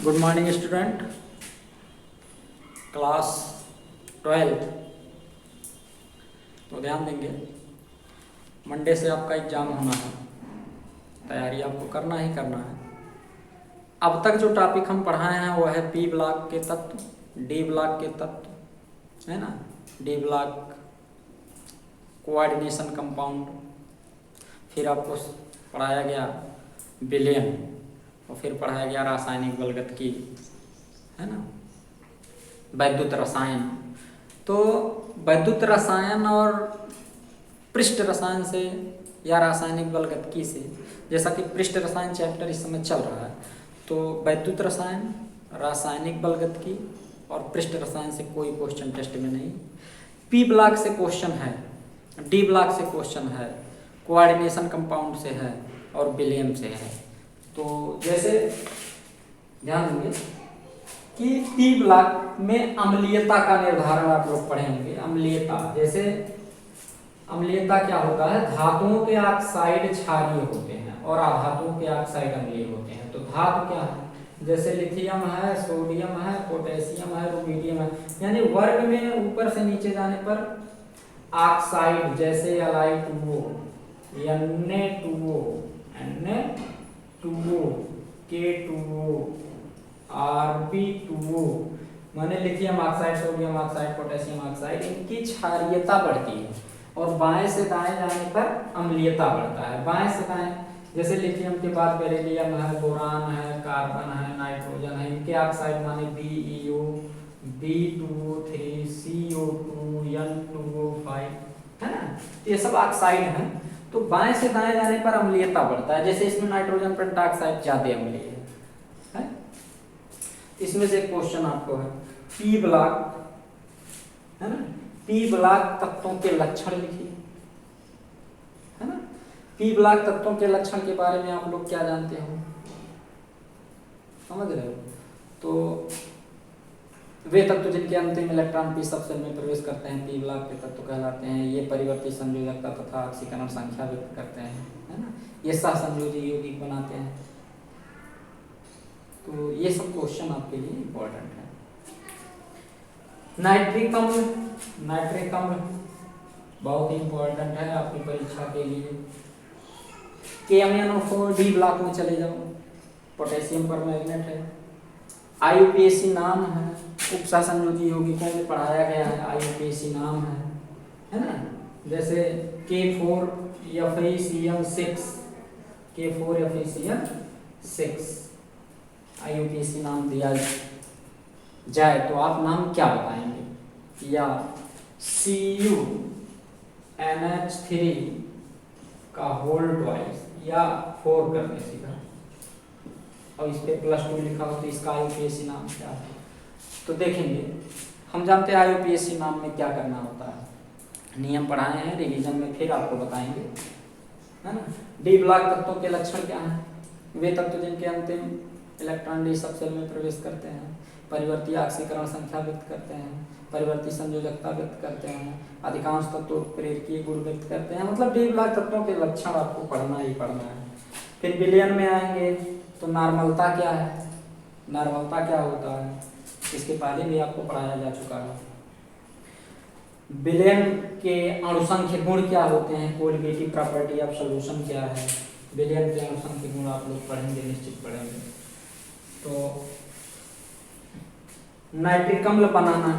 Good morning student, class 12। तो ध्यान देंगे, मंडे से आपका एग्ज़ाम होना है, तैयारी आपको करना ही करना है। अब तक जो टॉपिक हम पढ़ाए हैं वो है पी ब्लॉक के तत्व, डी ब्लॉक के तत्व, है ना। डी ब्लॉक कोऑर्डिनेशन कंपाउंड, फिर आपको पढ़ाया गया विलयन, और फिर पढ़ाया गया रासायनिक बलगतकी, है ना, वैद्युत रसायन। तो वैद्युत रसायन और पृष्ठ रसायन से या रासायनिक बलगतकी से, जैसा कि पृष्ठ रसायन चैप्टर इस समय चल रहा है, तो वैद्युत रसायन, रासायनिक बलगतकी और पृष्ठ रसायन से कोई क्वेश्चन टेस्ट में नहीं। पी ब्लॉक से क्वेश्चन है, डी ब्लॉक से क्वेश्चन है, कोऑर्डिनेशन कंपाउंड से है और विलयन से है। तो जैसे ध्यान देंगे कि पी ब्लॉक में अम्लीयता का निर्धारण आप लोग पढ़ेंगे। अम्लीयता, जैसे अम्लीयता क्या होता है, धातुओं के ऑक्साइड क्षारीय होते हैं और अधातुओं के ऑक्साइड अम्लीय होते हैं। तो धातु क्या है, जैसे लिथियम है, सोडियम है, पोटेशियम है, रुबिडियम है, यानी वर्ग में ऊपर से नीचे जाने पर ऑक्साइड, जैसे Li2O, Na2O, Na2O, K2O, Rb2O, माने lithium oxide, sodium oxide, potassium oxide, इनकी क्षारीयता बढ़ती है और बाएं से दाएं जाने पर अम्लीयता बढ़ता है। बाएं से दाएं, जैसे लिथियम के बाद बेरिलियम है, बोरान है, कार्बन है, नाइट्रोजन है, इनके ऑक्साइड माने BeO, B2O3, CO2, N2O5, है ना, ये सब ऑक्साइड हैं। तो बाएं से दाएं जाने पर अम्लीयता बढ़ता है। जैसे इसमें नाइट्रोजन पेंटाऑक्साइड ज्यादा अम्लीय है। इसमें से एक क्वेश्चन आपको है, पी ब्लॉक, है ना, पी ब्लॉक तत्वों के लक्षण लिखिए, है ना। पी ब्लॉक तत्वों के लक्षण के बारे में आप लोग क्या जानते हो, समझ रहे हो। तो वे तत्व जिनके अंतिम इलेक्ट्रॉन पी सब सेल में प्रवेश करते हैं पी ब्लॉक के तत्व कहलाते हैं। ये परिवर्ती संयोजकता तथा ऑक्सीकरण संख्या व्यक्त करते हैं, है ना। ये सहसंयोजी यौगिक बनाते हैं। तो ये सब क्वेश्चन आपके लिए इम्पोर्टेंट है। नाइट्रिक अम्ल, नाइट्रिक अम्ल बहुत ही इम्पोर्टेंट है आपकी परीक्षा के लिए। KMnO4 डी ब्लॉक में चले जाओ, पोटेशियम पर मैग्नेट है। IUPAC नाम है, उपसहसंयोजी यौगिकों में पढ़ाया गया है, IUPAC नाम है ना। जैसे K4FeCl6, K4FeCl6 IUPAC नाम दिया जाए तो आप नाम क्या बताएंगे, या CuNH3 का होल ट्वाइस या 4 करने सीधा, और इस पे +2 लिखा हो तो इसका IUPAC नाम क्या है। तो देखेंगे, हम जानते हैं IUPAC नाम में क्या करना होता है, नियम पढ़ाए हैं, रिवीजन में फिर आपको बताएंगे, है ना। डी ब्लॉक तत्वों के लक्षण क्या हैं, वे तत्व जिनके अंतिम इलेक्ट्रॉन डी सब सेल में प्रवेश करते हैं, परिवर्ती ऑक्सीकरण संख्या व्यक्त करते हैं, परिवर्ती संयोजकता व्यक्त करते हैं, अधिकांश तत्वों प्रेरकीय गुण व्यक्त करते हैं। मतलब डी ब्लॉक तत्वों के लक्षण आपको पढ़ना ही पढ़ना है। फिर विलयन में आएंगे तो नॉर्मलता क्या है, नॉर्मलता क्या होता है, इसके पहले भी आपको पढ़ाया जा चुका है। विलयन के अणुसंख्य गुण क्या होते हैं, कोलिगेटिव प्रॉपर्टी ऑफ सॉल्यूशन क्या है, विलयन के अणुसंख्य गुण आप लोग पढ़ेंगे, निश्चित पढ़ेंगे। तो नाइट्रिक अम्ल बनाना,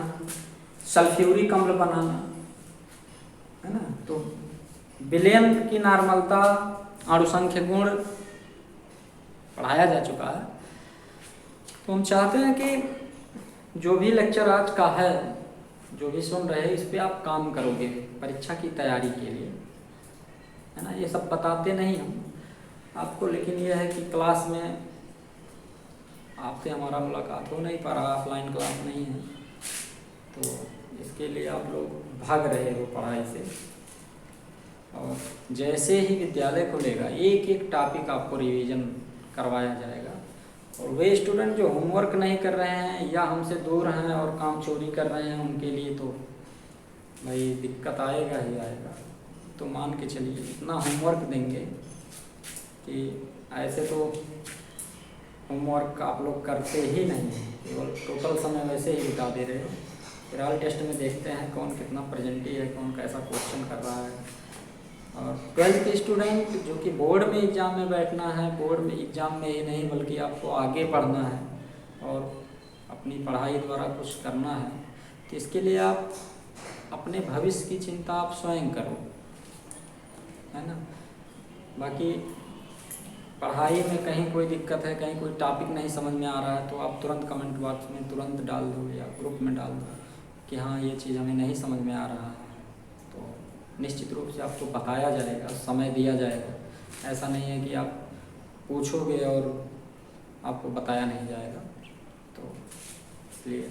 सल्फ्यूरिक अम्ल बनाना, है ना। तो विलयन की नॉर्मलता, अणुसंख्य गुण पढ़ाया जा चुका है। तो हम चाहते हैं कि जो भी लेक्चर आज का है, जो भी सुन रहे हैं, इस पे आप काम करोगे परीक्षा की तैयारी के लिए, है ना। ये सब बताते नहीं हम आपको, लेकिन यह है कि क्लास में आपसे हमारा मुलाकात हो नहीं पा रहा, ऑफलाइन क्लास नहीं है, तो इसके लिए आप लोग भाग रहे हो पढ़ाई से। और जैसे ही विद्यालय खुलेगा एक एक टॉपिक आपको रिवीजन करवाया जाएगा। और वे स्टूडेंट जो होमवर्क नहीं कर रहे हैं या हमसे दूर हैं और काम चोरी कर रहे हैं, उनके लिए तो भाई दिक्कत आएगा ही आएगा। तो मान के चलिए इतना होमवर्क देंगे कि ऐसे तो होमवर्क आप लोग करते ही नहीं हैं, केवल टोटल समय वैसे ही बिता दे रहे हो। फिलहाल टेस्ट में देखते हैं कौन कितना प्रेजेंटी है, कौन कैसा क्वेश्चन कर रहा है। और 12th के स्टूडेंट जो कि बोर्ड में एग्ज़ाम में बैठना है, बोर्ड में एग्ज़ाम में ही नहीं बल्कि आपको आगे पढ़ना है और अपनी पढ़ाई द्वारा कुछ करना है, तो इसके लिए आप अपने भविष्य की चिंता आप स्वयं करो, है ना। बाकी पढ़ाई में कहीं कोई दिक्कत है, कहीं कोई टॉपिक नहीं समझ में आ रहा है, तो आप तुरंत कमेंट बॉक्स में तुरंत डाल दो या ग्रुप में डाल दो कि हाँ ये चीज़ हमें नहीं समझ में आ रहा है, तो निश्चित रूप से आपको बताया जाएगा, समय दिया जाएगा। ऐसा नहीं है कि आप पूछोगे और आपको बताया नहीं जाएगा। तो इसलिए